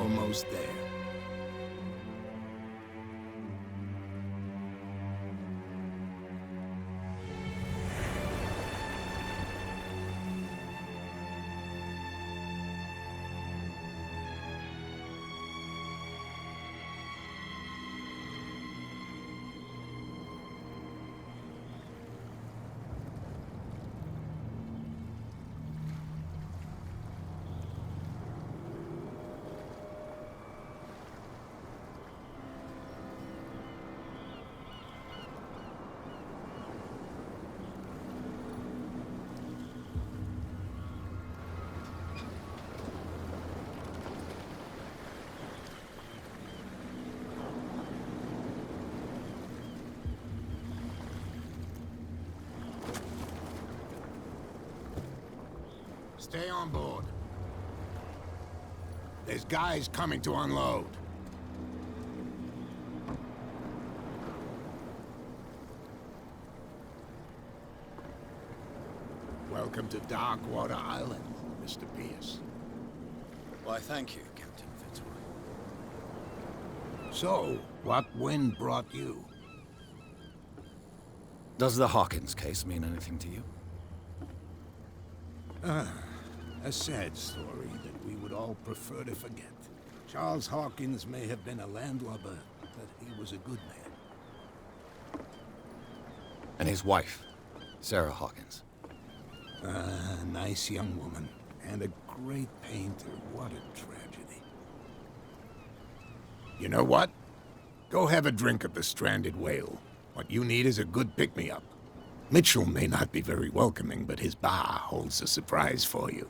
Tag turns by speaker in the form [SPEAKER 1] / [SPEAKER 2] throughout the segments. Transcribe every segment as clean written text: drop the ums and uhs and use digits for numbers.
[SPEAKER 1] almost there. Stay on board. There's guys coming to unload. Welcome to Darkwater Island, Mr. Pierce.
[SPEAKER 2] Why, thank you, Captain Fitzroy.
[SPEAKER 1] So, what wind brought you?
[SPEAKER 2] Does the Hawkins case mean anything to you?
[SPEAKER 1] A sad story that we would all prefer to forget. Charles Hawkins may have been a landlubber, but he was a good man.
[SPEAKER 2] And his wife, Sarah Hawkins.
[SPEAKER 1] A nice young woman, and a great painter. What a tragedy. You know what? Go have a drink at the Stranded Whale. What you need is a good pick-me-up. Mitchell may not be very welcoming, but his bar holds a surprise for you.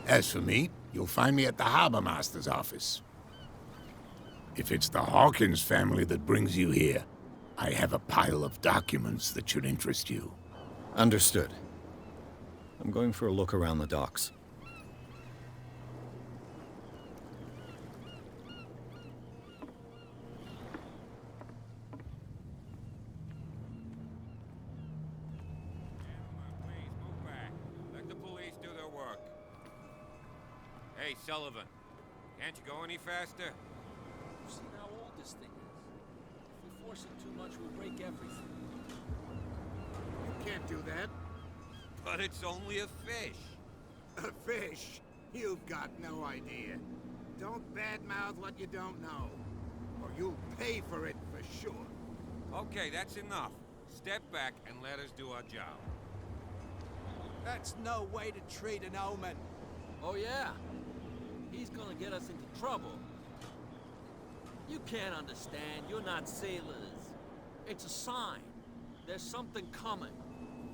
[SPEAKER 1] As for me, you'll find me at the Harbor Master's office. If it's the Hawkins family that brings you here, I have a pile of documents that should interest you.
[SPEAKER 2] Understood. I'm going for a look around the docks.
[SPEAKER 3] Hey, Sullivan, can't you go any faster?
[SPEAKER 4] You've seen how old this thing is. If we force it too much, we'll break everything.
[SPEAKER 1] You can't do that.
[SPEAKER 3] But it's only a fish.
[SPEAKER 1] A fish? You've got no idea. Don't badmouth what you don't know, or you'll pay for it for sure.
[SPEAKER 3] Okay, that's enough. Step back and let us do our job.
[SPEAKER 5] That's no way to treat an omen.
[SPEAKER 4] Oh yeah? He's gonna get us into trouble. You can't understand. You're not sailors. It's a sign. There's something coming.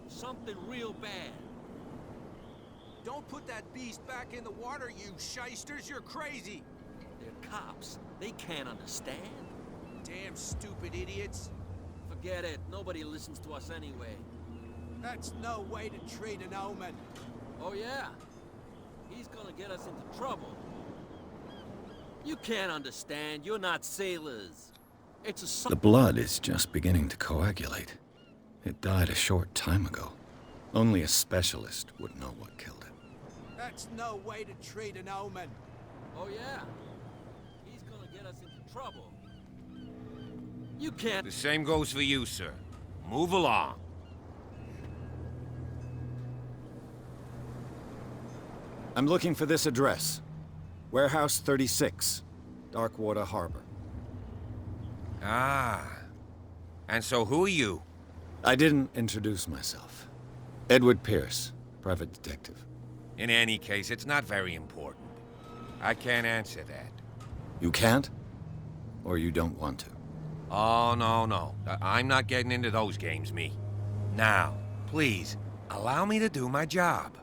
[SPEAKER 4] Something real bad.
[SPEAKER 5] Don't put that beast back in the water, you shysters. You're crazy.
[SPEAKER 4] They're cops. They can't understand.
[SPEAKER 5] Damn stupid idiots.
[SPEAKER 4] Forget it. Nobody listens to us anyway.
[SPEAKER 5] That's no way to treat an omen.
[SPEAKER 4] Oh yeah? He's gonna get us into trouble. You can't understand. You're not sailors. It's a sign.
[SPEAKER 2] The blood is just beginning to coagulate. It died a short time ago. Only a specialist would know what killed it.
[SPEAKER 5] That's no way to treat an omen.
[SPEAKER 4] Oh yeah? He's gonna get us into trouble. You can't.
[SPEAKER 3] The same goes for you, sir. Move along.
[SPEAKER 2] I'm looking for this address. Warehouse 36, Darkwater Harbor.
[SPEAKER 3] Ah. And so who are you?
[SPEAKER 2] I didn't introduce myself. Edward Pierce, private detective.
[SPEAKER 3] In any case, it's not very important. I can't answer that.
[SPEAKER 2] You can't? Or you don't want to?
[SPEAKER 3] Oh, no. I'm not getting into those games, me. Now, please, allow me to do my job.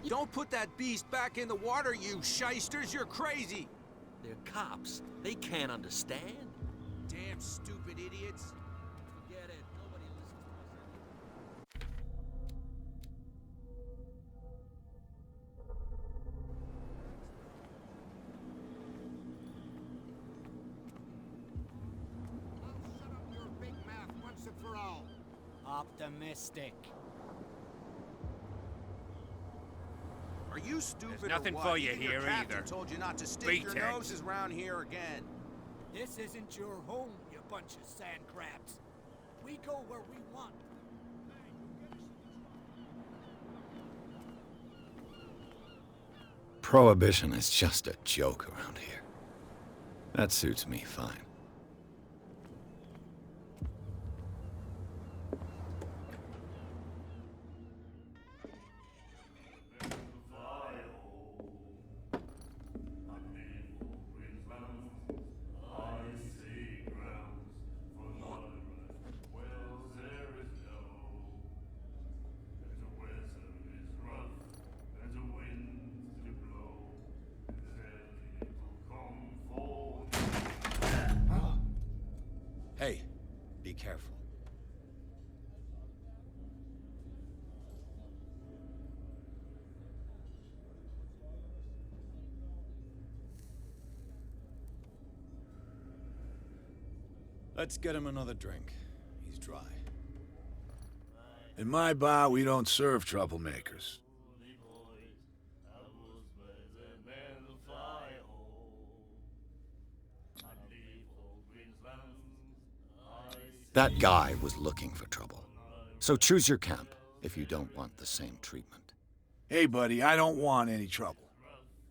[SPEAKER 5] Don't put that beast back in the water, you shysters. You're crazy.
[SPEAKER 4] They're cops. They can't understand.
[SPEAKER 5] Damn stupid idiots.
[SPEAKER 4] Forget it. Nobody listens to us
[SPEAKER 1] I'll shut up your big mouth once and for all.
[SPEAKER 5] Optimistic.
[SPEAKER 3] Are
[SPEAKER 5] you stupid
[SPEAKER 3] There's nothing
[SPEAKER 5] or
[SPEAKER 3] for
[SPEAKER 5] what?
[SPEAKER 3] you
[SPEAKER 5] Even your
[SPEAKER 3] here
[SPEAKER 5] captain
[SPEAKER 3] either.
[SPEAKER 5] told you not to stick your
[SPEAKER 3] Pretext.
[SPEAKER 5] noses around here again.
[SPEAKER 6] This isn't your home, you bunch of sand crabs. We go where we want.
[SPEAKER 2] Prohibition is just a joke around here. That suits me fine. Hey, be careful. Let's get him another drink. He's dry.
[SPEAKER 7] In my bar, we don't serve troublemakers.
[SPEAKER 2] That guy was looking for trouble. So choose your camp if you don't want the same treatment.
[SPEAKER 7] Hey, buddy, I don't want any trouble.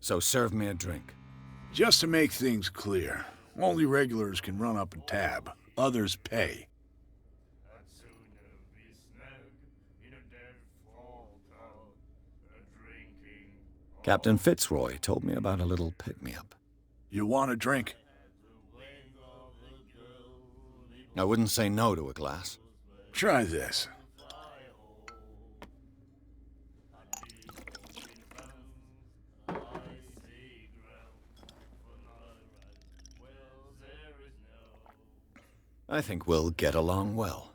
[SPEAKER 2] So serve me a drink.
[SPEAKER 7] Just to make things clear, only regulars can run up and tab. Others pay.
[SPEAKER 2] Captain Fitzroy told me about a little pick-me-up.
[SPEAKER 7] You want a drink?
[SPEAKER 2] I wouldn't say no to a glass.
[SPEAKER 7] Try this.
[SPEAKER 2] I think we'll get along well.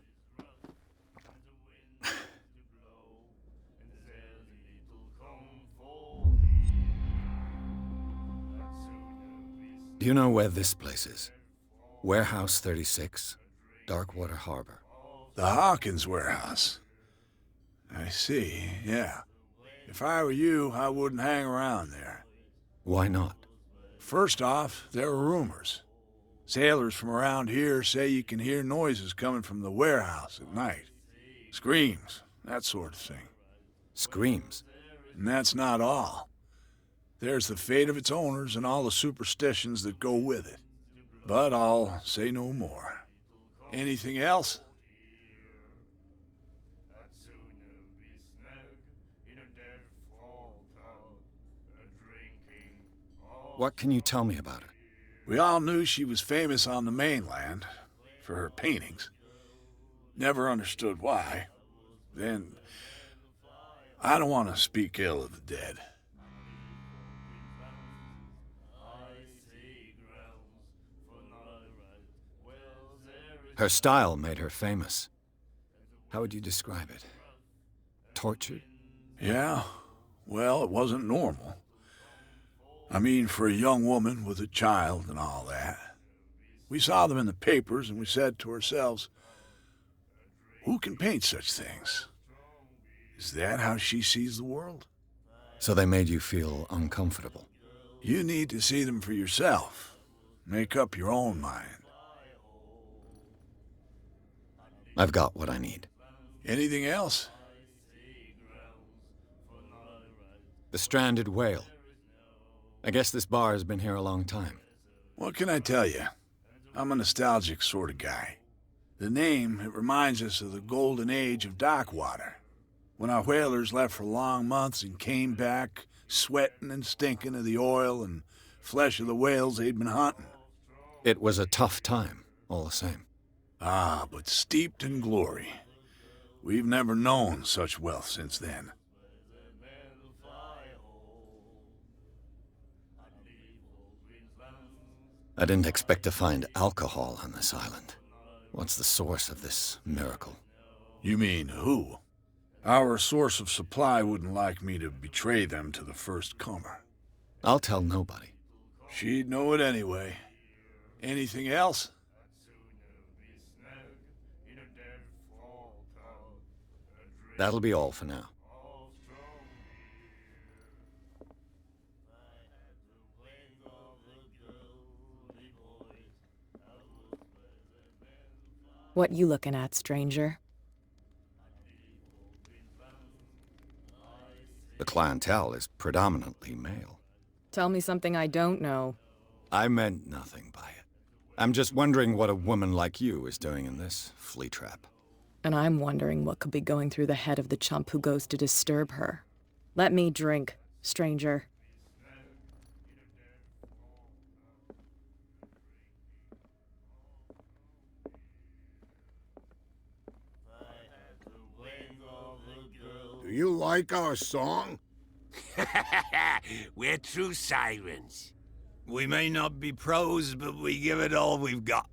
[SPEAKER 2] Do you know where this place is? Warehouse 36, Darkwater Harbor.
[SPEAKER 7] The Hawkins warehouse. I see, yeah. If I were you, I wouldn't hang around there.
[SPEAKER 2] Why not?
[SPEAKER 7] First off, there are rumors. Sailors from around here say you can hear noises coming from the warehouse at night. Screams, that sort of thing.
[SPEAKER 2] Screams.
[SPEAKER 7] And that's not all. There's the fate of its owners and all the superstitions that go with it. But I'll say no more. Anything else?
[SPEAKER 2] What can you tell me about her?
[SPEAKER 7] We all knew she was famous on the mainland for her paintings. Never understood why. Then, I don't want to speak ill of the dead.
[SPEAKER 2] Her style made her famous. How would you describe it? Tortured?
[SPEAKER 7] Yeah, well, it wasn't normal. I mean, for a young woman with a child and all that. We saw them in the papers and we said to ourselves, who can paint such things? Is that how she sees the world?
[SPEAKER 2] So they made you feel uncomfortable.
[SPEAKER 7] You need to see them for yourself. Make up your own mind.
[SPEAKER 2] I've got what I need.
[SPEAKER 7] Anything else?
[SPEAKER 2] The stranded whale. I guess this bar has been here a long time.
[SPEAKER 7] What can I tell you? I'm a nostalgic sort of guy. The name, it reminds us of the golden age of Darkwater, when our whalers left for long months and came back sweating and stinking of the oil and flesh of the whales they'd been hunting.
[SPEAKER 2] It was a tough time, all the same.
[SPEAKER 7] Ah, but steeped in glory. We've never known such wealth since then.
[SPEAKER 2] I didn't expect to find alcohol on this island. What's the source of this miracle?
[SPEAKER 7] You mean who? Our source of supply wouldn't like me to betray them to the first comer.
[SPEAKER 2] I'll tell nobody.
[SPEAKER 7] She'd know it anyway. Anything else?
[SPEAKER 2] That'll be all for now.
[SPEAKER 8] What you looking at, stranger?
[SPEAKER 2] The clientele is predominantly male.
[SPEAKER 8] Tell me something I don't know.
[SPEAKER 2] I meant nothing by it. I'm just wondering what a woman like you is doing in this flea trap.
[SPEAKER 8] And I'm wondering what could be going through the head of the chump who goes to disturb her. Let me drink, stranger.
[SPEAKER 1] Do you like our song?
[SPEAKER 3] We're true sirens.
[SPEAKER 9] We may not be pros, but we give it all we've got.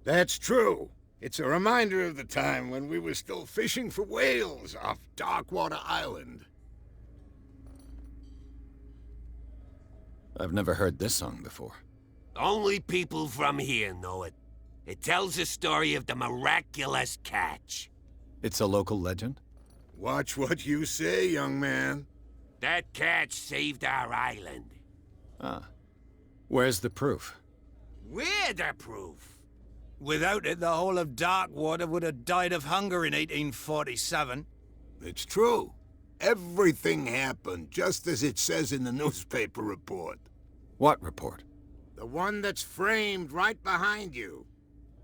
[SPEAKER 1] That's true. It's a reminder of the time when we were still fishing for whales off Darkwater Island.
[SPEAKER 2] I've never heard this song before.
[SPEAKER 3] Only people from here know it. It tells the story of the miraculous catch.
[SPEAKER 2] It's a local legend?
[SPEAKER 1] Watch what you say, young man.
[SPEAKER 3] That catch saved our island.
[SPEAKER 2] Ah. Where's the proof?
[SPEAKER 3] We're the proof.
[SPEAKER 9] Without it, the whole of Darkwater would have died of hunger in 1847.
[SPEAKER 1] It's true. Everything happened just as it says in the newspaper report.
[SPEAKER 2] What report?
[SPEAKER 1] The one that's framed right behind you.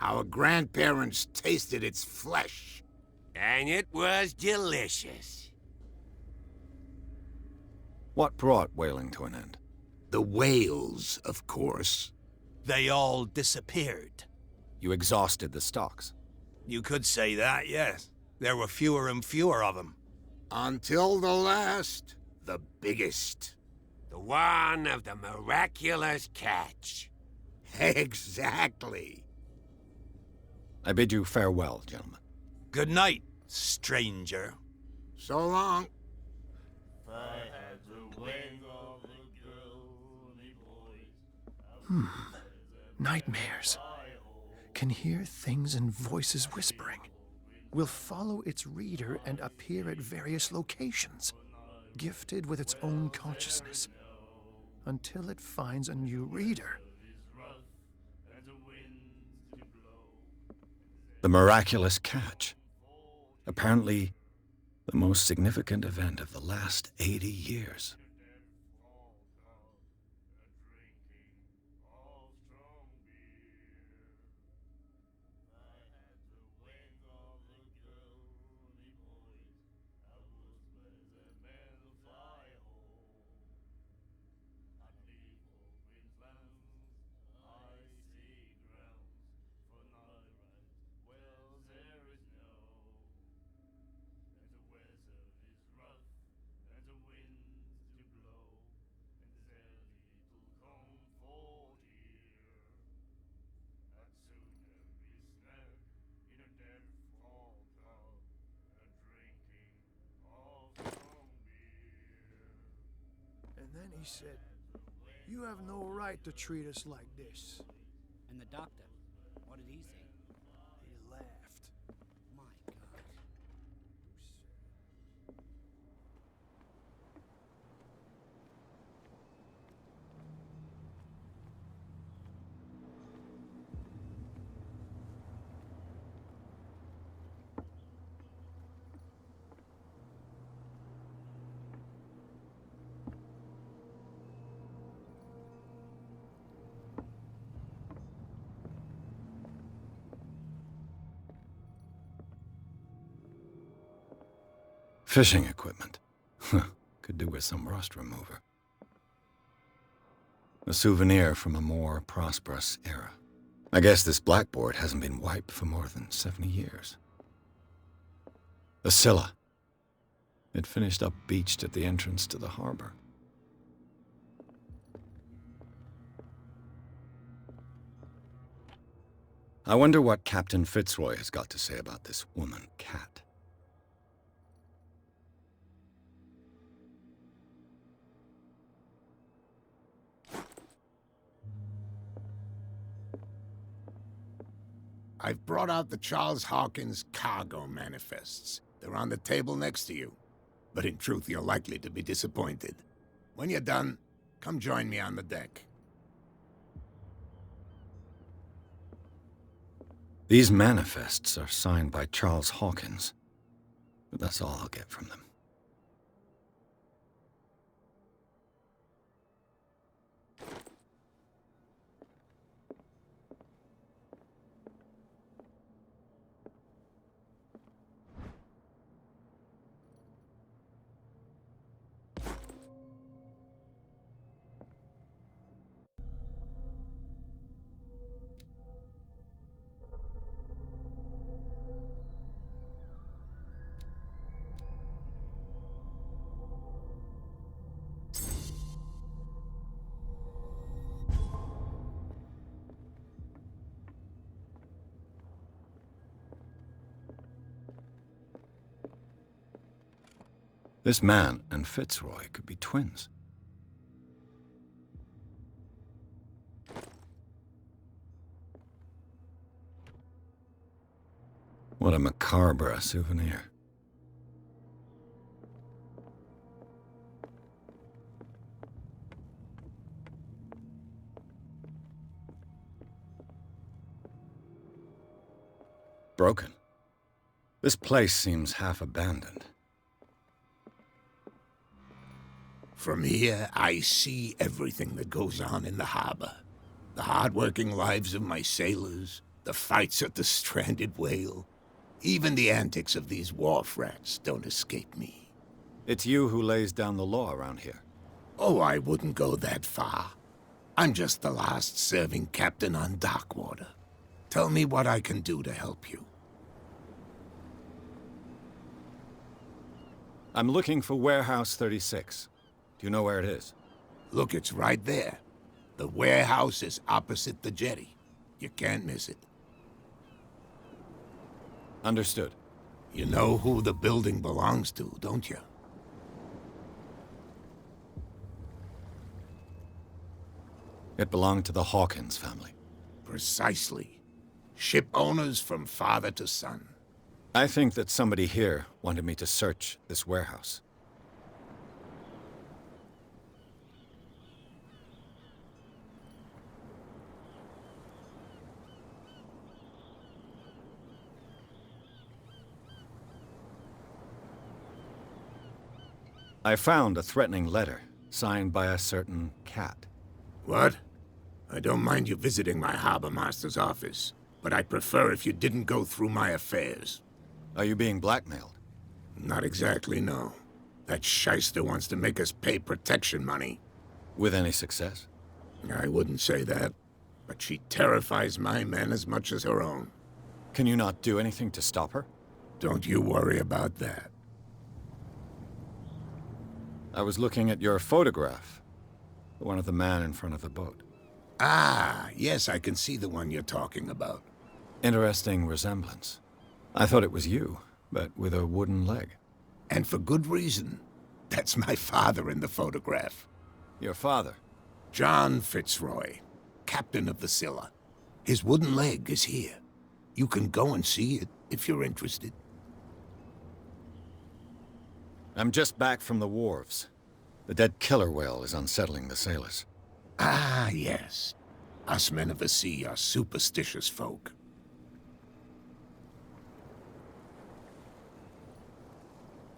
[SPEAKER 1] Our grandparents tasted its flesh.
[SPEAKER 3] And it was delicious.
[SPEAKER 2] What brought whaling to an end?
[SPEAKER 1] The whales, of course.
[SPEAKER 9] They all disappeared.
[SPEAKER 2] You exhausted the stocks.
[SPEAKER 9] You could say that, yes. There were fewer and fewer of them.
[SPEAKER 1] Until the last, the biggest.
[SPEAKER 3] The one of the miraculous catch.
[SPEAKER 1] Exactly.
[SPEAKER 2] I bid you farewell, gentlemen.
[SPEAKER 9] Good night, stranger.
[SPEAKER 1] So long.
[SPEAKER 10] Nightmares. Can hear things and voices whispering. Will follow its reader and appear at various locations, gifted with its own consciousness, until it finds a new reader.
[SPEAKER 2] The miraculous catch. Apparently, the most significant event of the last 80 years.
[SPEAKER 6] And then he said, "You have no right to treat us like this."
[SPEAKER 11] And the doctor, what did he say?
[SPEAKER 6] He laughed.
[SPEAKER 11] My God.
[SPEAKER 2] Fishing equipment. Could do with some rust remover. A souvenir from a more prosperous era. I guess this blackboard hasn't been wiped for more than 70 years. The Scylla. It finished up beached at the entrance to the harbor. I wonder what Captain Fitzroy has got to say about this woman, Cat.
[SPEAKER 1] I've brought out the Charles Hawkins cargo manifests. They're on the table next to you. But in truth, you're likely to be disappointed. When you're done, come join me on the deck.
[SPEAKER 2] These manifests are signed by Charles Hawkins, but that's all I'll get from them. This man and Fitzroy could be twins. What a macabre souvenir. Broken. This place seems half abandoned.
[SPEAKER 1] From here, I see everything that goes on in the harbor. The hard-working lives of my sailors, the fights at the stranded whale. Even the antics of these wharf rats don't escape me.
[SPEAKER 2] It's you who lays down the law around here.
[SPEAKER 1] Oh, I wouldn't go that far. I'm just the last serving captain on Darkwater. Tell me what I can do to help you.
[SPEAKER 2] I'm looking for Warehouse 36. Do you know where it is?
[SPEAKER 1] Look, it's right there. The warehouse is opposite the jetty. You can't miss it.
[SPEAKER 2] Understood.
[SPEAKER 1] You know who the building belongs to, don't you?
[SPEAKER 2] It belonged to the Hawkins family.
[SPEAKER 1] Precisely. Ship owners from father to son.
[SPEAKER 2] I think that somebody here wanted me to search this warehouse. I found a threatening letter, signed by a certain cat.
[SPEAKER 1] What? I don't mind you visiting my harbor master's office, but I'd prefer if you didn't go through my affairs.
[SPEAKER 2] Are you being blackmailed?
[SPEAKER 1] Not exactly, no. That shyster wants to make us pay protection money.
[SPEAKER 2] With any success?
[SPEAKER 1] I wouldn't say that, but she terrifies my men as much as her own.
[SPEAKER 2] Can you not do anything to stop her?
[SPEAKER 1] Don't you worry about that.
[SPEAKER 2] I was looking at your photograph. The one of the man in front of the boat.
[SPEAKER 1] Ah, yes, I can see the one you're talking about.
[SPEAKER 2] Interesting resemblance. I thought it was you, but with a wooden leg.
[SPEAKER 1] And for good reason. That's my father in the photograph.
[SPEAKER 2] Your father?
[SPEAKER 1] John Fitzroy, captain of the Scylla. His wooden leg is here. You can go and see it if you're interested.
[SPEAKER 2] I'm just back from the wharves. The dead killer whale is unsettling the sailors.
[SPEAKER 1] Ah, yes. Us men of the sea are superstitious folk.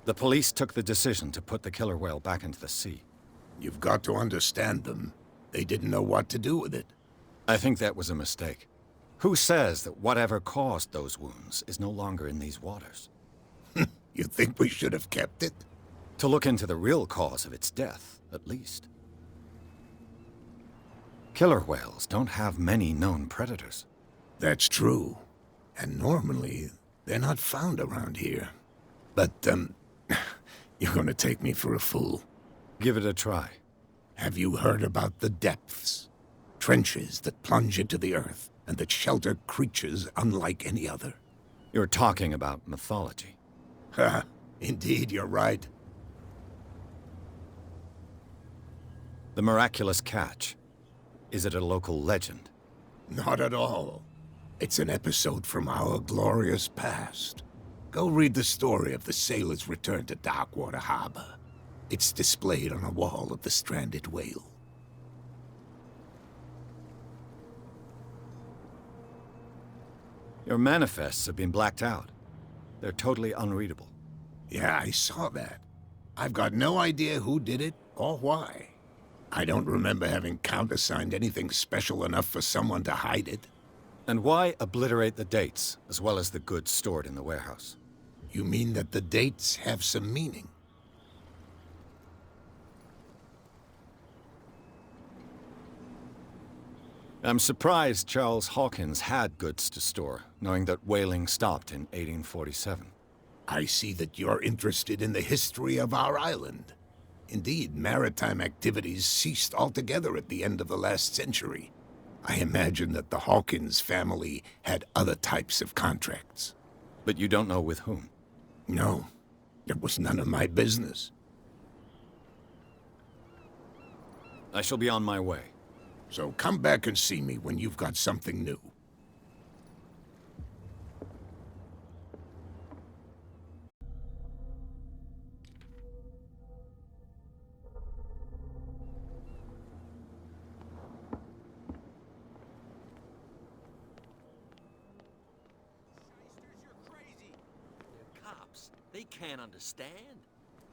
[SPEAKER 2] The police took the decision to put the killer whale back into the sea.
[SPEAKER 1] You've got to understand them. They didn't know what to do with it.
[SPEAKER 2] I think that was a mistake. Who says that whatever caused those wounds is no longer in these waters?
[SPEAKER 1] You think we should have kept it?
[SPEAKER 2] To look into the real cause of its death, at least. Killer whales don't have many known predators.
[SPEAKER 1] That's true. And normally, they're not found around here. But, you're gonna take me for a fool.
[SPEAKER 2] Give it a try.
[SPEAKER 1] Have you heard about the depths? Trenches that plunge into the earth and that shelter creatures unlike any other.
[SPEAKER 2] You're talking about mythology.
[SPEAKER 1] Ha! Indeed, you're right.
[SPEAKER 2] The miraculous catch. Is it a local legend?
[SPEAKER 1] Not at all. It's an episode from our glorious past. Go read the story of the sailor's return to Darkwater Harbor. It's displayed on a wall of the stranded whale.
[SPEAKER 2] Your manifests have been blacked out. They're totally unreadable.
[SPEAKER 1] Yeah, I saw that. I've got no idea who did it or why. I don't remember having countersigned anything special enough for someone to hide it.
[SPEAKER 2] And why obliterate the dates, as well as the goods stored in the warehouse?
[SPEAKER 1] You mean that the dates have some meaning?
[SPEAKER 2] I'm surprised Charles Hawkins had goods to store, knowing that whaling stopped in 1847.
[SPEAKER 1] I see that you're interested in the history of our island. Indeed, maritime activities ceased altogether at the end of the last century. I imagine that the Hawkins family had other types of contracts.
[SPEAKER 2] But you don't know with whom?
[SPEAKER 1] No, it was none of my business.
[SPEAKER 2] I shall be on my way.
[SPEAKER 1] So come back and see me when you've got something new.
[SPEAKER 4] They're cops. They can't understand.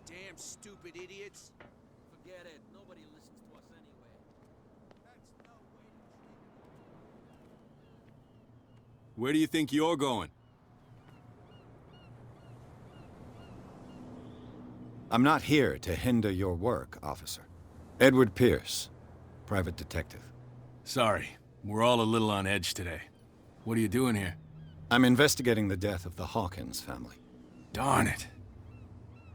[SPEAKER 5] Damn stupid idiots.
[SPEAKER 4] Forget it. Nobody listens to us anyway.
[SPEAKER 12] Where do you think you're going?
[SPEAKER 2] I'm not here to hinder your work, officer. Edward Pierce, private detective.
[SPEAKER 12] Sorry, we're all a little on edge today. What are you doing here?
[SPEAKER 2] I'm investigating the death of the Hawkins family.
[SPEAKER 12] Darn it.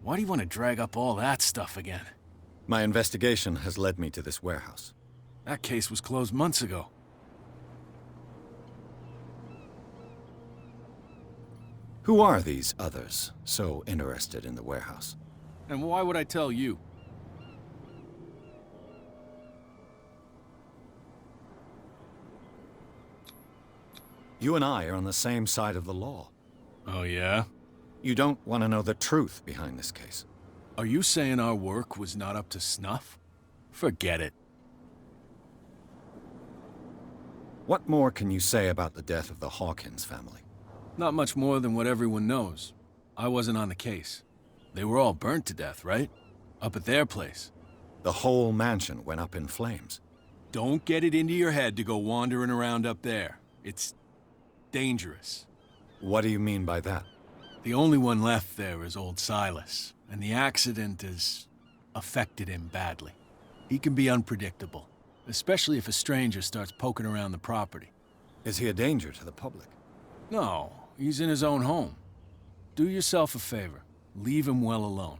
[SPEAKER 12] Why do you want to drag up all that stuff again?
[SPEAKER 2] My investigation has led me to this warehouse.
[SPEAKER 12] That case was closed months ago.
[SPEAKER 2] Who are these others so interested in the warehouse?
[SPEAKER 12] And why would I tell you?
[SPEAKER 2] You and I are on the same side of the law.
[SPEAKER 12] Oh, yeah?
[SPEAKER 2] You don't want to know the truth behind this case.
[SPEAKER 12] Are you saying our work was not up to snuff? Forget it.
[SPEAKER 2] What more can you say about the death of the Hawkins family?
[SPEAKER 12] Not much more than what everyone knows. I wasn't on the case. They were all burnt to death, right? Up at their place.
[SPEAKER 2] The whole mansion went up in flames.
[SPEAKER 12] Don't get it into your head to go wandering around up there. It's dangerous.
[SPEAKER 2] What do you mean by that?
[SPEAKER 12] The only one left there is old Silas, and the accident has affected him badly. He can be unpredictable, especially if a stranger starts poking around the property.
[SPEAKER 2] Is he a danger to the public?
[SPEAKER 12] No, he's in his own home. Do yourself a favor. Leave him well alone.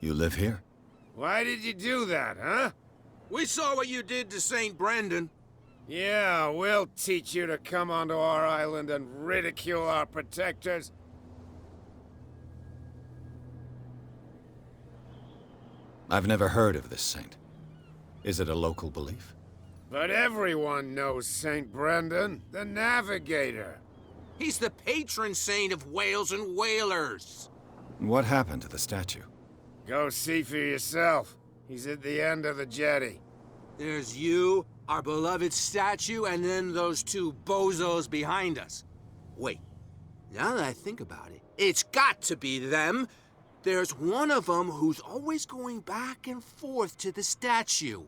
[SPEAKER 2] You live here?
[SPEAKER 13] Why did you do that, huh?
[SPEAKER 5] We saw what you did to St. Brendan.
[SPEAKER 13] Yeah, we'll teach you to come onto our island and ridicule our protectors.
[SPEAKER 2] I've never heard of this saint. Is it a local belief?
[SPEAKER 13] But everyone knows St. Brendan, the navigator.
[SPEAKER 5] He's the patron saint of whales and whalers.
[SPEAKER 2] What happened to the statue?
[SPEAKER 13] Go see for yourself. He's at the end of the jetty.
[SPEAKER 5] There's you, our beloved statue, and then those two bozos behind us. Wait, now that I think about it, it's got to be them. There's one of them who's always going back and forth to the statue.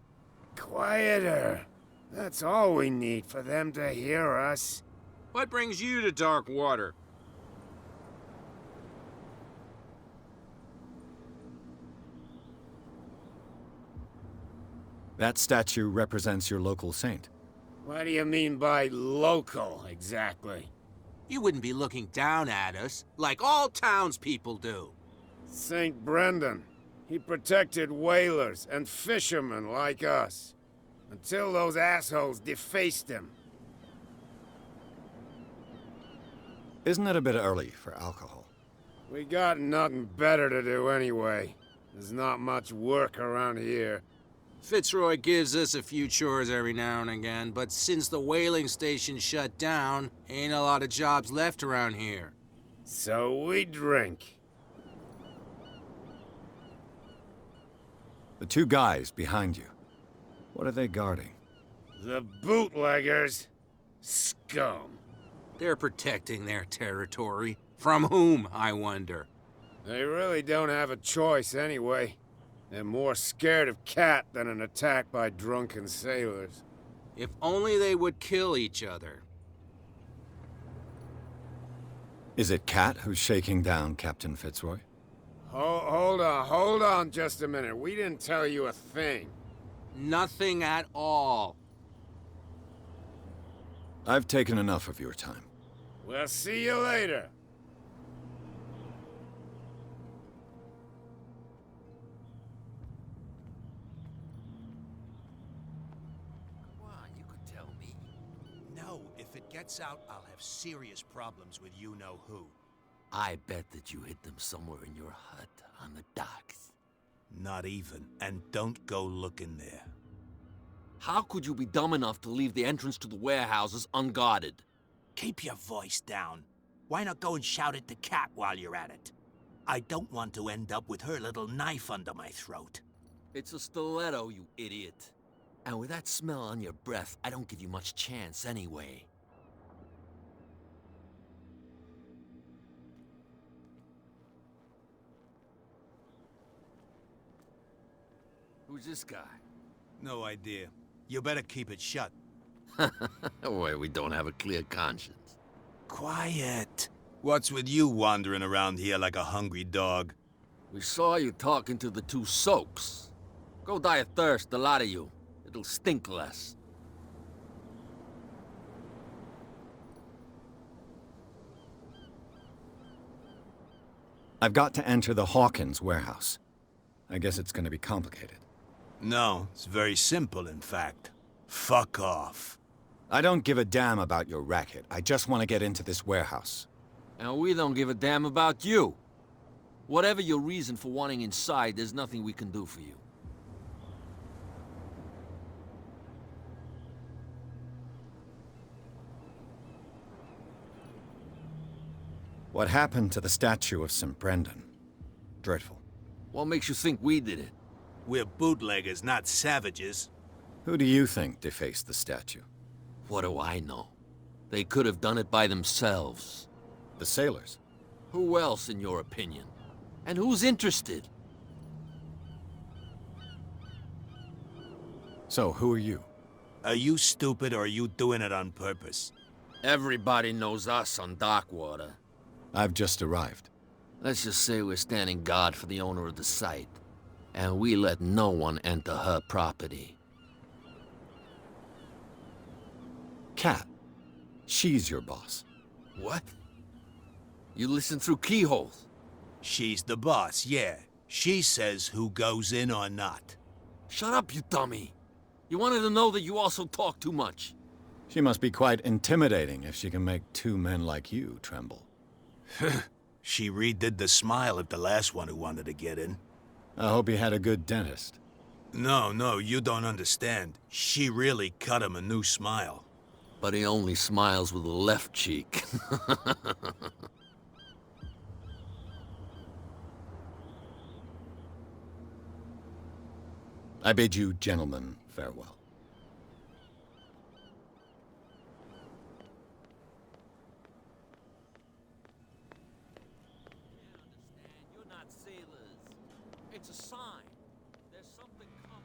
[SPEAKER 13] Quieter. That's all we need for them to hear us.
[SPEAKER 5] What brings you to Darkwater?
[SPEAKER 2] That statue represents your local saint.
[SPEAKER 13] What do you mean by local, exactly?
[SPEAKER 5] You wouldn't be looking down at us, like all townspeople do.
[SPEAKER 13] St. Brendan. He protected whalers and fishermen like us. Until those assholes defaced him.
[SPEAKER 2] Isn't it a bit early for alcohol?
[SPEAKER 13] We got nothing better to do anyway. There's not much work around here.
[SPEAKER 5] Fitzroy gives us a few chores every now and again, but since the whaling station shut down, ain't a lot of jobs left around here.
[SPEAKER 13] So we drink.
[SPEAKER 2] The two guys behind you. What are they guarding?
[SPEAKER 13] The bootleggers. Scum.
[SPEAKER 5] They're protecting their territory. From whom, I wonder?
[SPEAKER 13] They really don't have a choice anyway. They're more scared of Cat than an attack by drunken sailors.
[SPEAKER 5] If only they would kill each other.
[SPEAKER 2] Is it Cat who's shaking down Captain Fitzroy?
[SPEAKER 13] Hold on just a minute. We didn't tell you a thing.
[SPEAKER 5] Nothing at all.
[SPEAKER 2] I've taken enough of your time.
[SPEAKER 13] We'll see you later.
[SPEAKER 3] Come on, you could tell me.
[SPEAKER 9] No, if it gets out, I'll have serious problems with you-know-who.
[SPEAKER 4] I bet that you hid them somewhere in your hut on the docks.
[SPEAKER 9] Not even, and don't go looking there.
[SPEAKER 4] How could you be dumb enough to leave the entrance to the warehouses unguarded?
[SPEAKER 9] Keep your voice down. Why not go and shout at the cat while you're at it? I don't want to end up with her little knife under my throat.
[SPEAKER 4] It's a stiletto, you idiot. And with that smell on your breath, I don't give you much chance anyway. Who's this guy?
[SPEAKER 9] No idea. You better keep it shut.
[SPEAKER 4] Why, we don't have a clear conscience.
[SPEAKER 9] Quiet. What's with you wandering around here like a hungry dog?
[SPEAKER 4] We saw you talking to the two soaks. Go die of thirst, the lot of you. It'll stink less.
[SPEAKER 2] I've got to enter the Hawkins warehouse. I guess it's gonna be complicated.
[SPEAKER 9] No, it's very simple, in fact. Fuck off.
[SPEAKER 2] I don't give a damn about your racket. I just want to get into this warehouse.
[SPEAKER 4] And we don't give a damn about you. Whatever your reason for wanting inside, there's nothing we can do for you.
[SPEAKER 2] What happened to the statue of St. Brendan? Dreadful.
[SPEAKER 4] What makes you think we did it?
[SPEAKER 9] We're bootleggers, not savages.
[SPEAKER 2] Who do you think defaced the statue?
[SPEAKER 4] What do I know? They could have done it by themselves.
[SPEAKER 2] The sailors?
[SPEAKER 4] Who else, in your opinion? And who's interested?
[SPEAKER 2] So, who are you?
[SPEAKER 9] Are you stupid or are you doing it on purpose?
[SPEAKER 4] Everybody knows us on Darkwater.
[SPEAKER 2] I've just arrived.
[SPEAKER 4] Let's just say we're standing guard for the owner of the site. And we let no one enter her property.
[SPEAKER 2] Cat. She's your boss.
[SPEAKER 4] What? You listen through keyholes?
[SPEAKER 9] She's the boss, yeah. She says who goes in or not.
[SPEAKER 4] Shut up, you dummy. You wanted to know that you also talk too much.
[SPEAKER 2] She must be quite intimidating if she can make two men like you tremble.
[SPEAKER 9] She redid the smile at the last one who wanted to get in.
[SPEAKER 2] I hope he had a good dentist.
[SPEAKER 9] No, you don't understand. She really cut him a new smile.
[SPEAKER 4] But he only smiles with the left cheek.
[SPEAKER 2] I bid you gentlemen farewell.
[SPEAKER 4] You're not sailors. It's a sign. There's something coming.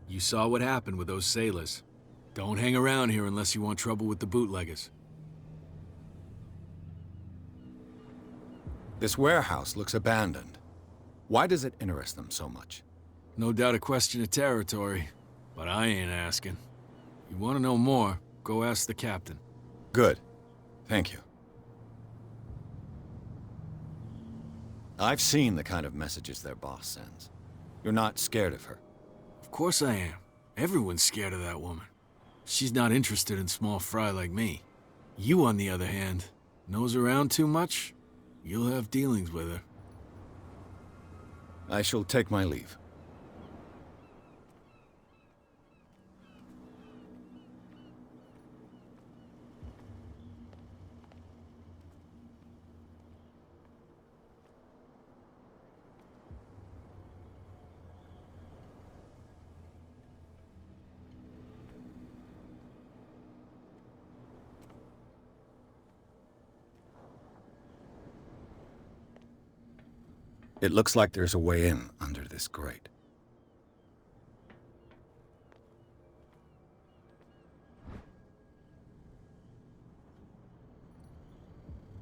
[SPEAKER 12] You saw what happened with those sailors. Don't hang around here unless you want trouble with the bootleggers.
[SPEAKER 2] This warehouse looks abandoned. Why does it interest them so much?
[SPEAKER 12] No doubt a question of territory, but I ain't asking. You want to know more, go ask the captain.
[SPEAKER 2] Good. Thank you. I've seen the kind of messages their boss sends. You're not scared of her.
[SPEAKER 12] Of course I am. Everyone's scared of that woman. She's not interested in small fry like me. You, on the other hand, nose around too much, you'll have dealings with her.
[SPEAKER 2] I shall take my leave. It looks like there's a way in under this grate.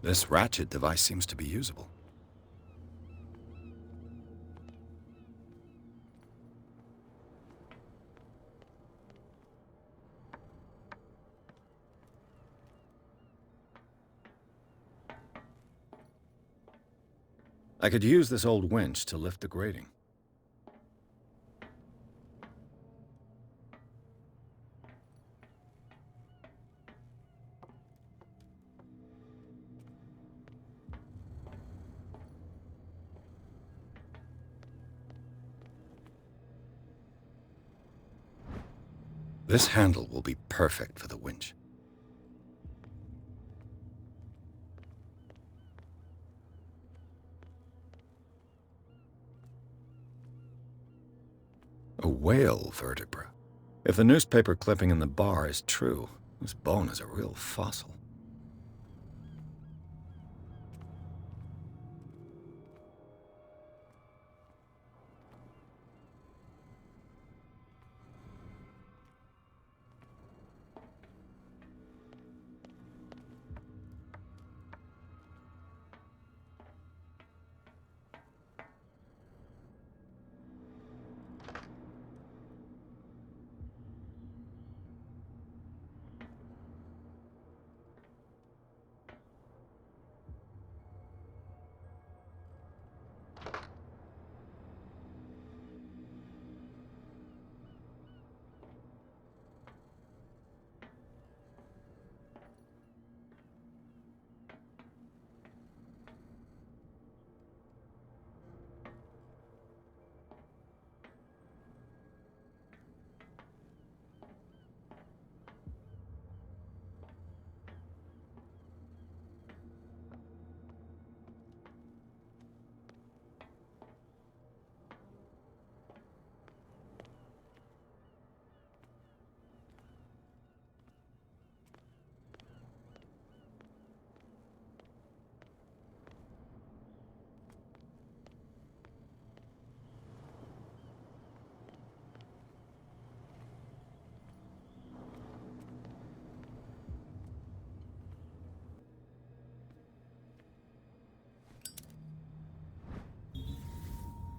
[SPEAKER 2] This ratchet device seems to be usable. I could use this old winch to lift the grating. This handle will be perfect for the winch. A whale vertebra. If the newspaper clipping in the bar is true, this bone is a real fossil.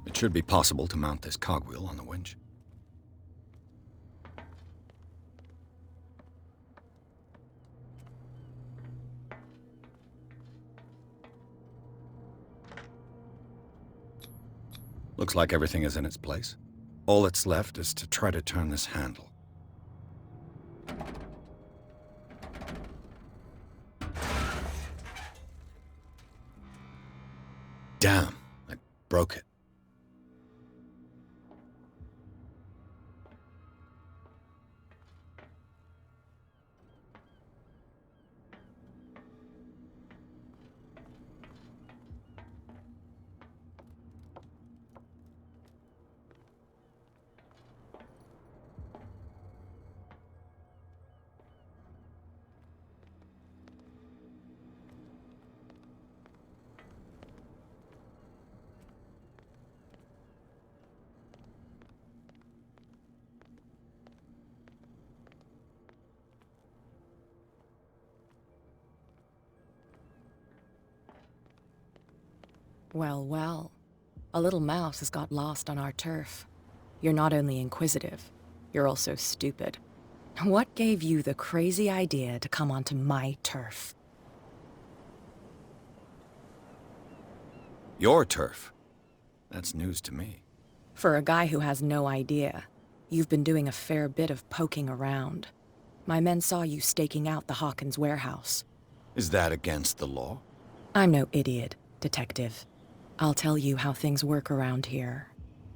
[SPEAKER 2] It should be possible to mount this cogwheel on the winch. Looks like everything is in its place. All that's left is to try to turn this handle. Damn, I broke it.
[SPEAKER 8] Well, well. A little mouse has got lost on our turf. You're not only inquisitive, you're also stupid. What gave you the crazy idea to come onto my turf?
[SPEAKER 2] Your turf? That's news to me.
[SPEAKER 8] For a guy who has no idea, you've been doing a fair bit of poking around. My men saw you staking out the Hawkins warehouse.
[SPEAKER 2] Is that against the law?
[SPEAKER 8] I'm no idiot, Detective. I'll tell you how things work around here.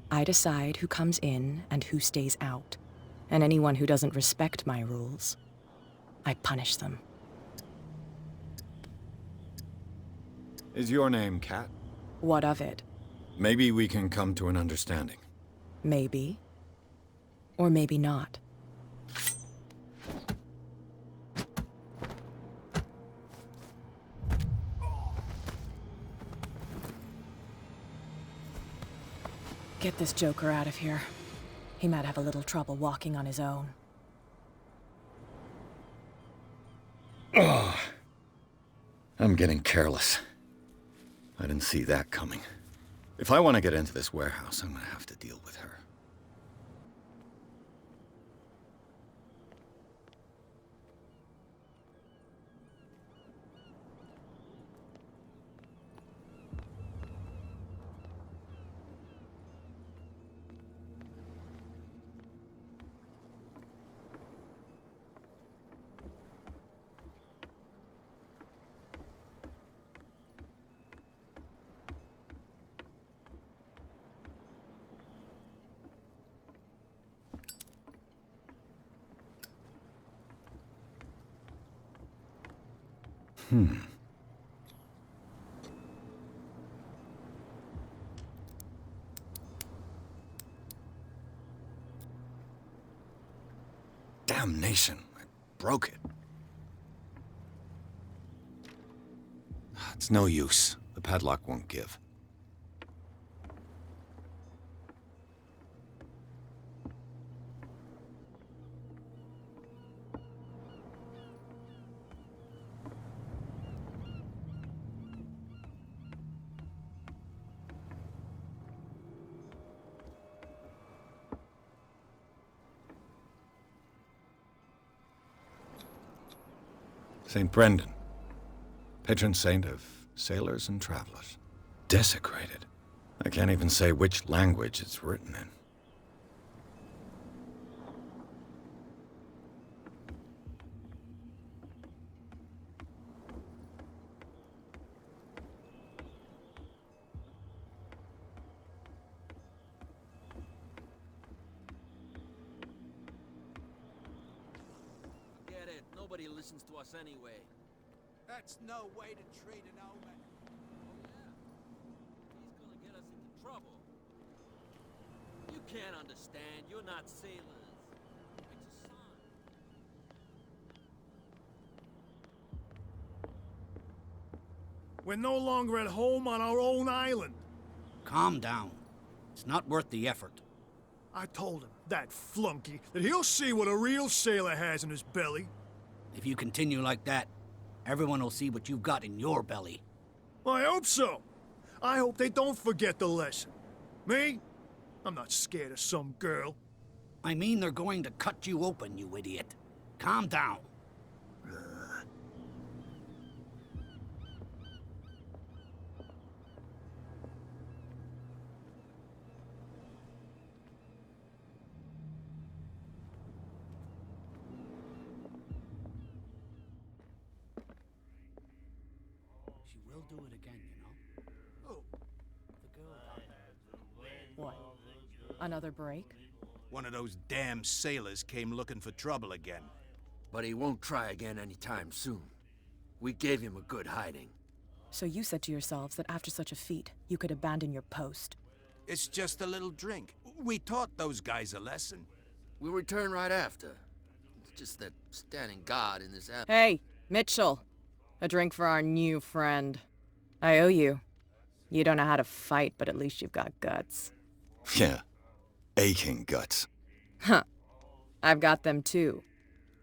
[SPEAKER 8] I decide who comes in and who stays out. And anyone who doesn't respect my rules, I punish them.
[SPEAKER 2] Is your name Kat?
[SPEAKER 8] What of it?
[SPEAKER 2] Maybe we can come to an understanding.
[SPEAKER 8] Maybe. Or maybe not. Get this joker out of here. He might have a little trouble walking on his own.
[SPEAKER 2] Ugh. I'm getting careless. I didn't see that coming. If I want to get into this warehouse, I'm gonna have to deal with her. Damnation, I broke it. It's no use. The padlock won't give. St. Brendan, patron saint of sailors and travelers. Desecrated. I can't even say which language it's written in.
[SPEAKER 4] Get it. Nobody listens to us anyway.
[SPEAKER 5] That's no way to treat an old man.
[SPEAKER 4] Oh, yeah. He's gonna get us into trouble. You can't understand. You're not sailors. It's a sign.
[SPEAKER 6] We're no longer at home on our own island.
[SPEAKER 11] Calm down. It's not worth the effort.
[SPEAKER 6] I told him, that flunky, that he'll see what a real sailor has in his belly.
[SPEAKER 11] If you continue like that, everyone will see what you've got in your belly.
[SPEAKER 6] I hope so. I hope they don't forget the lesson. Me? I'm not scared of some girl.
[SPEAKER 11] I mean they're going to cut you open, you idiot. Calm down. She will do it again, you know.
[SPEAKER 6] Oh,
[SPEAKER 11] The girl down there.
[SPEAKER 8] What? Another break?
[SPEAKER 9] One of those damn sailors came looking for trouble again.
[SPEAKER 4] But he won't try again anytime soon. We gave him a good hiding.
[SPEAKER 8] So you said to yourselves that after such a feat, you could abandon your post.
[SPEAKER 9] It's just a little drink. We taught those guys a lesson.
[SPEAKER 4] We'll return right after. It's just that standing guard in this
[SPEAKER 8] Hey, Mitchell. A drink for our new friend. I owe you. You don't know how to fight, but at least you've got guts.
[SPEAKER 2] Yeah. Aching guts.
[SPEAKER 8] Huh. I've got them too.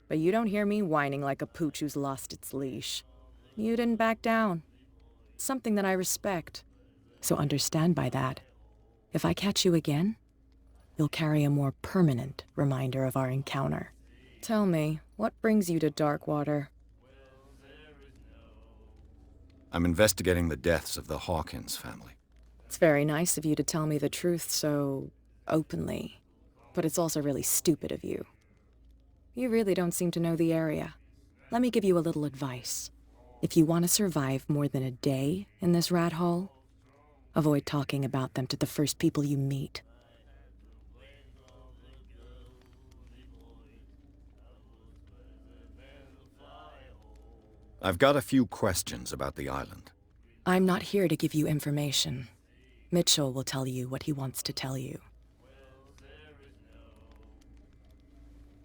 [SPEAKER 8] But you don't hear me whining like a pooch who's lost its leash. You didn't back down. It's something that I respect. So understand by that. If I catch you again, you'll carry a more permanent reminder of our encounter. Tell me, what brings you to Darkwater?
[SPEAKER 2] I'm investigating the deaths of the Hawkins family.
[SPEAKER 8] It's very nice of you to tell me the truth so openly, but it's also really stupid of you. You really don't seem to know the area. Let me give you a little advice. If you want to survive more than a day in this rat hole, avoid talking about them to the first people you meet.
[SPEAKER 2] I've got a few questions about the island.
[SPEAKER 8] I'm not here to give you information. Mitchell will tell you what he wants to tell you.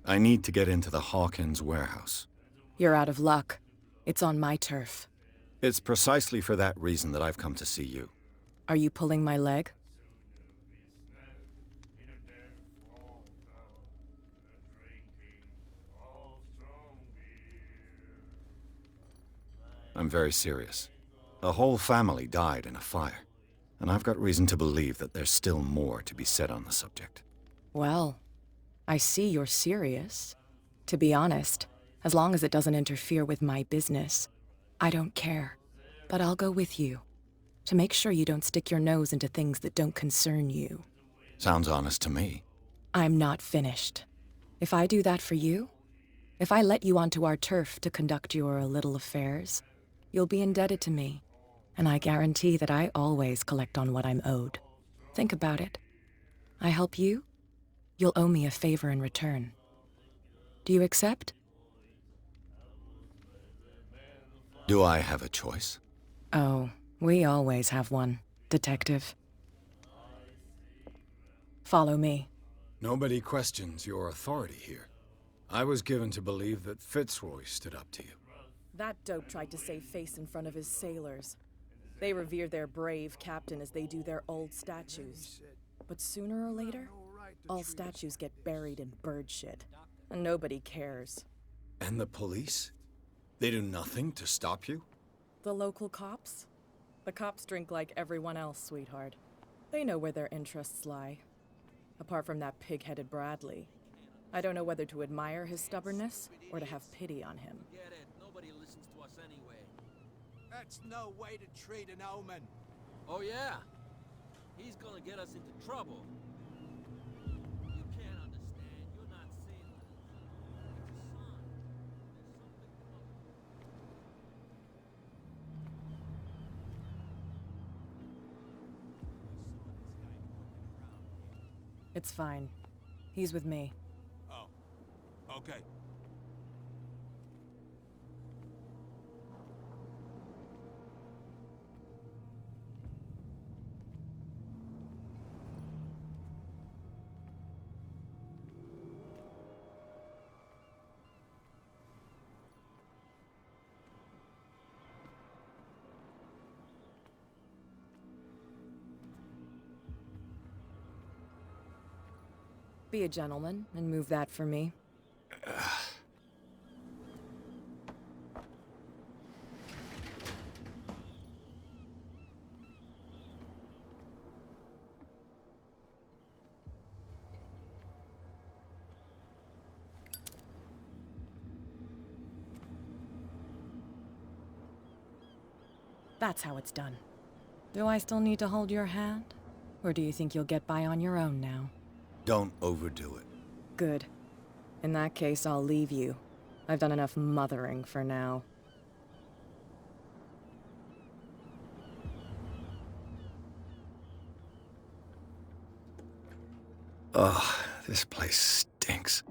[SPEAKER 2] I need to get into the Hawkins warehouse.
[SPEAKER 8] You're out of luck. It's on my turf.
[SPEAKER 2] It's precisely for that reason that I've come to see you.
[SPEAKER 8] Are you pulling my leg?
[SPEAKER 2] I'm very serious. A whole family died in a fire, and I've got reason to believe that there's still more to be said on the subject.
[SPEAKER 8] Well, I see you're serious. To be honest, as long as it doesn't interfere with my business, I don't care. But I'll go with you, to make sure you don't stick your nose into things that don't concern you.
[SPEAKER 2] Sounds honest to me.
[SPEAKER 8] I'm not finished. If I do that for you, if I let you onto our turf to conduct your little affairs, you'll be indebted to me, and I guarantee that I always collect on what I'm owed. Think about it. I help you, you'll owe me a favor in return. Do you accept?
[SPEAKER 2] Do I have a choice?
[SPEAKER 8] Oh, we always have one, Detective. Follow me.
[SPEAKER 2] Nobody questions your authority here. I was given to believe that Fitzroy stood up to you.
[SPEAKER 8] That dope tried to save face in front of his sailors. They revere their brave captain as they do their old statues. But sooner or later, all statues get buried in bird shit. And nobody cares.
[SPEAKER 2] And the police? They do nothing to stop you?
[SPEAKER 8] The local cops? The cops drink like everyone else, sweetheart. They know where their interests lie. Apart from that pig-headed Bradley. I don't know whether to admire his stubbornness or to have pity on him.
[SPEAKER 4] Get it. Nobody listens to us anyway.
[SPEAKER 9] That's no way to treat an omen.
[SPEAKER 4] Oh, yeah? He's gonna get us into trouble. You can't understand. You're not sailors. It's a sign.
[SPEAKER 8] It's fine. He's with me.
[SPEAKER 9] Oh, okay.
[SPEAKER 8] Be a gentleman and move that for me. That's how it's done. Do I still need to hold your hand? Or do you think you'll get by on your own now?
[SPEAKER 2] Don't overdo it.
[SPEAKER 8] Good. In that case, I'll leave you. I've done enough mothering for now.
[SPEAKER 2] Ugh, this place stinks.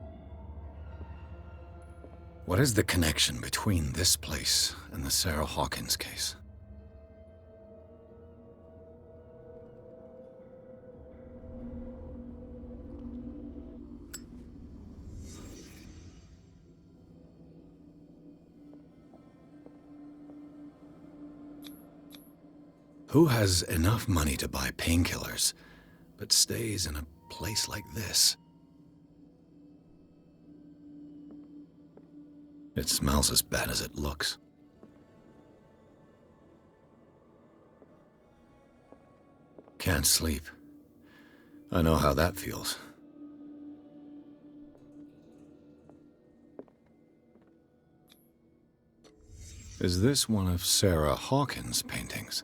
[SPEAKER 2] What is the connection between this place and the Sarah Hawkins case? Who has enough money to buy painkillers, but stays in a place like this? It smells as bad as it looks. Can't sleep. I know how that feels. Is this one of Sarah Hawkins' paintings?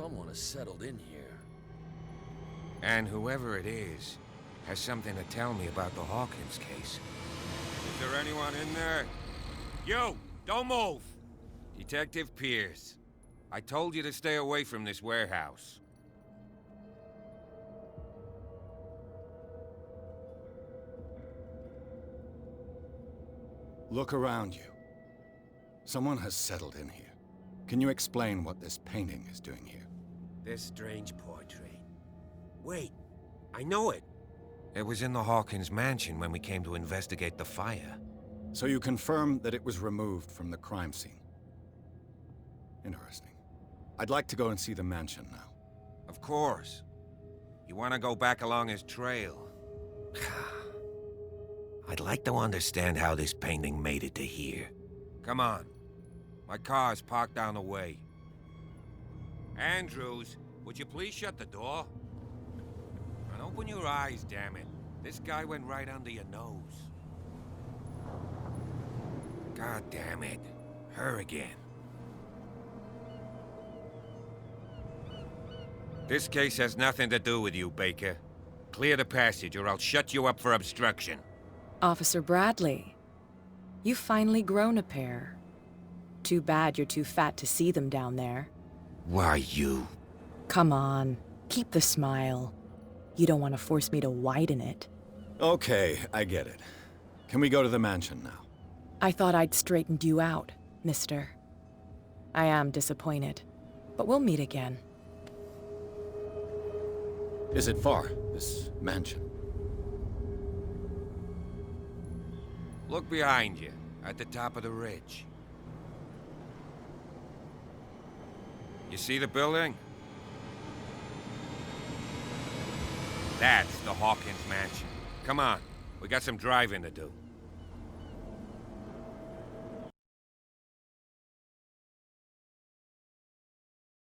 [SPEAKER 4] Someone has settled in here.
[SPEAKER 3] And whoever it is has something to tell me about the Hawkins case. Is there anyone in there? You! Don't move! Detective Pierce. I told you to stay away from this warehouse.
[SPEAKER 2] Look around you. Someone has settled in here. Can you explain what this painting is doing here?
[SPEAKER 3] This strange portrait. Wait, I know it. It was in the Hawkins mansion when we came to investigate the fire.
[SPEAKER 2] So you confirm that it was removed from the crime scene. Interesting. I'd like to go and see the mansion now.
[SPEAKER 3] Of course. You want to go back along his trail? I'd like to understand how this painting made it to here. Come on. My car's parked down the way. Andrews, would you please shut the door? And open your eyes, damn it. This guy went right under your nose. God damn it. Her again. This case has nothing to do with you, Baker. Clear the passage or I'll shut you up for obstruction.
[SPEAKER 8] Officer Bradley, you've finally grown a pair. Too bad you're too fat to see them down there.
[SPEAKER 3] Why, you?
[SPEAKER 8] Come on, keep the smile. You don't want to force me to widen it.
[SPEAKER 2] Okay, I get it. Can we go to the mansion now?
[SPEAKER 8] I thought I'd straightened you out, mister. I am disappointed, but we'll meet again.
[SPEAKER 2] Is it far, this mansion?
[SPEAKER 3] Look behind you, at the top of the ridge. You see the building? That's the Hawkins mansion. Come on, we got some driving to do.